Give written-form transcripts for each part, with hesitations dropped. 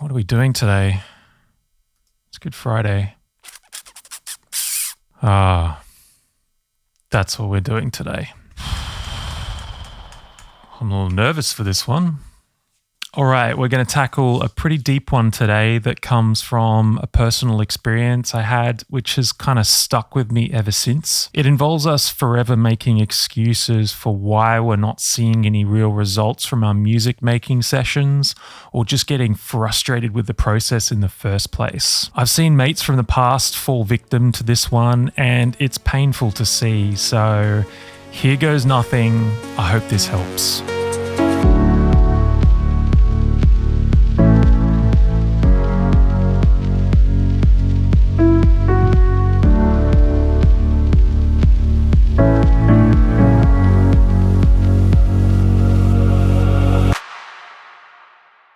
What are we doing today? It's Good Friday. That's what we're doing today. I'm a little nervous for this one. All right, we're going to tackle a pretty deep one today that comes from a personal experience I had, which has kind of stuck with me ever since. It involves us forever making excuses for why we're not seeing any real results from our music making sessions, or just getting frustrated with the process in the first place. I've seen mates from the past fall victim to this one, and it's painful to see. So here goes nothing. I hope this helps.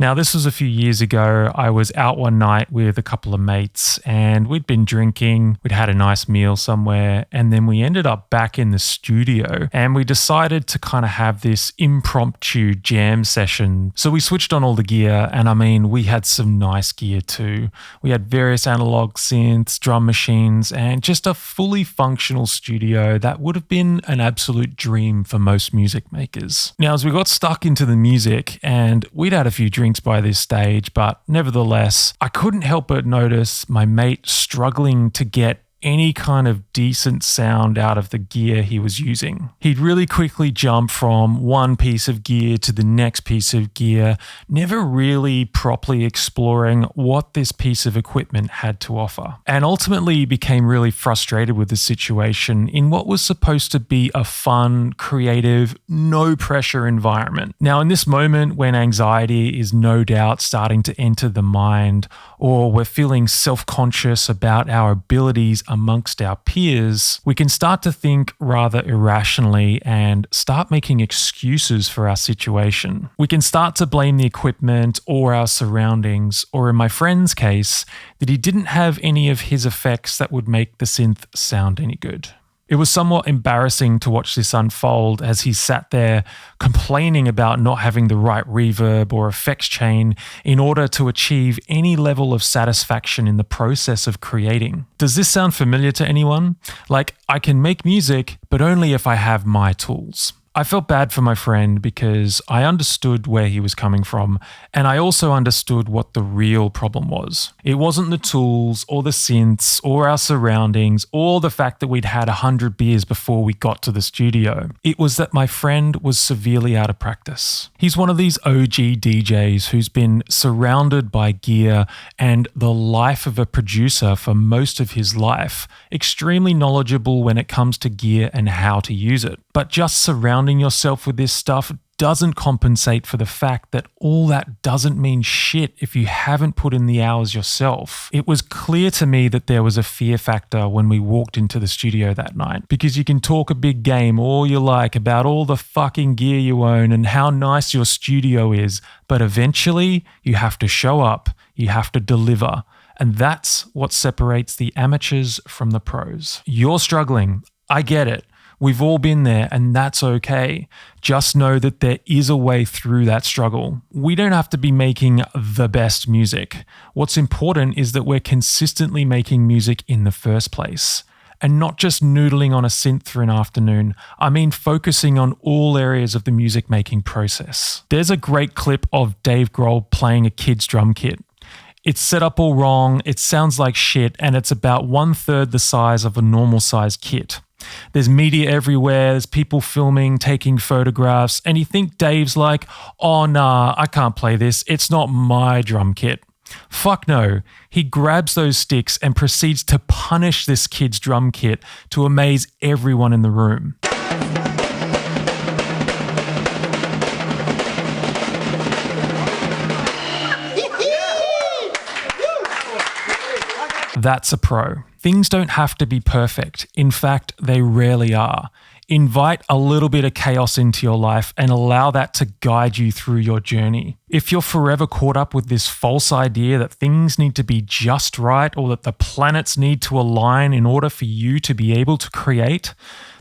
Now, this was a few years ago. I was out one night with a couple of mates and we'd been drinking. We'd had a nice meal somewhere, and then we ended up back in the studio and we decided to kind of have this impromptu jam session. So we switched on all the gear, and I mean, we had some nice gear too. We had various analog synths, drum machines, and just a fully functional studio that would have been an absolute dream for most music makers. Now, as we got stuck into the music, and we'd had a few drinks by this stage, but nevertheless, I couldn't help but notice my mate struggling to get any kind of decent sound out of the gear he was using. He'd really quickly jump from one piece of gear to the next piece of gear, never really properly exploring what this piece of equipment had to offer. And ultimately became really frustrated with the situation in what was supposed to be a fun, creative, no pressure environment. Now, in this moment when anxiety is no doubt starting to enter the mind, or we're feeling self-conscious about our abilities amongst our peers, we can start to think rather irrationally and start making excuses for our situation. We can start to blame the equipment or our surroundings, or in my friend's case, that he didn't have any of his effects that would make the synth sound any good. It was somewhat embarrassing to watch this unfold as he sat there complaining about not having the right reverb or effects chain in order to achieve any level of satisfaction in the process of creating. Does this sound familiar to anyone? Like, I can make music, but only if I have my tools. I felt bad for my friend because I understood where he was coming from, and I also understood what the real problem was. It wasn't the tools or the synths or our surroundings or the fact that we'd had 100 beers before we got to the studio. It was that my friend was severely out of practice. He's one of these OG DJs who's been surrounded by gear and the life of a producer for most of his life, extremely knowledgeable when it comes to gear and how to use it. But just surrounding yourself with this stuff doesn't compensate for the fact that all that doesn't mean shit if you haven't put in the hours yourself. It was clear to me that there was a fear factor when we walked into the studio that night, because you can talk a big game all you like about all the fucking gear you own and how nice your studio is, but eventually you have to show up, you have to deliver, and that's what separates the amateurs from the pros. You're struggling, I get it. We've all been there, and that's okay. Just know that there is a way through that struggle. We don't have to be making the best music. What's important is that we're consistently making music in the first place. And not just noodling on a synth for an afternoon. I mean focusing on all areas of the music making process. There's a great clip of Dave Grohl playing a kid's drum kit. It's set up all wrong, it sounds like shit, and it's about 1/3 the size of a normal size kit. There's media everywhere, there's people filming, taking photographs, and you think Dave's like, oh nah, I can't play this, it's not my drum kit. Fuck no. He grabs those sticks and proceeds to punish this kid's drum kit to amaze everyone in the room. That's a pro. Things don't have to be perfect. In fact, they rarely are. Invite a little bit of chaos into your life and allow that to guide you through your journey. If you're forever caught up with this false idea that things need to be just right, or that the planets need to align in order for you to be able to create,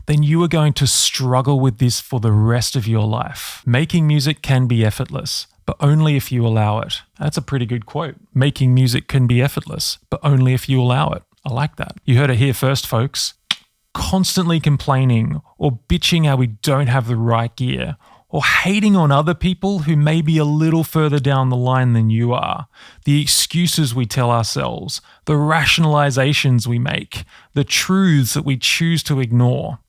then you are going to struggle with this for the rest of your life. Making music can be effortless, but only if you allow it. That's a pretty good quote. Making music can be effortless, but only if you allow it. I like that. You heard it here first, folks. Constantly complaining or bitching how we don't have the right gear, or hating on other people who may be a little further down the line than you are, the excuses we tell ourselves, the rationalizations we make, the truths that we choose to ignore.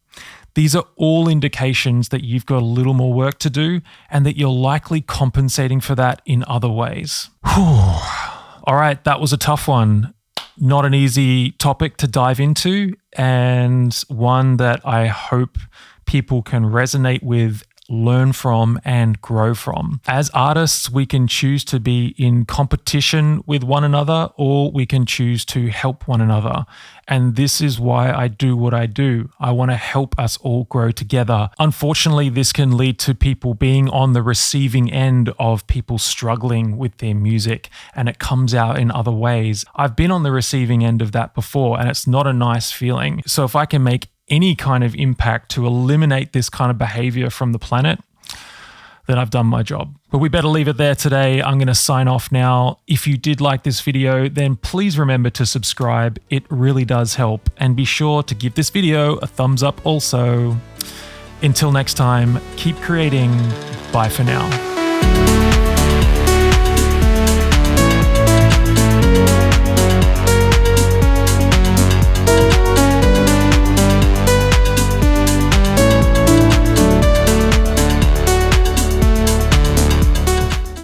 These are all indications that you've got a little more work to do and that you're likely compensating for that in other ways. Whew. All right, that was a tough one. Not an easy topic to dive into, and one that I hope people can resonate with, learn from, and grow from. As artists, we can choose to be in competition with one another, or we can choose to help one another. And this is why I do what I do. I want to help us all grow together. Unfortunately, this can lead to people being on the receiving end of people struggling with their music, and it comes out in other ways. I've been on the receiving end of that before, and it's not a nice feeling. So if I can make any kind of impact to eliminate this kind of behavior from the planet, then I've done my job. But we better leave it there today. I'm going to sign off now. If you did like this video, then please remember to subscribe. It really does help. And be sure to give this video a thumbs up also. Until next time, keep creating. Bye for now.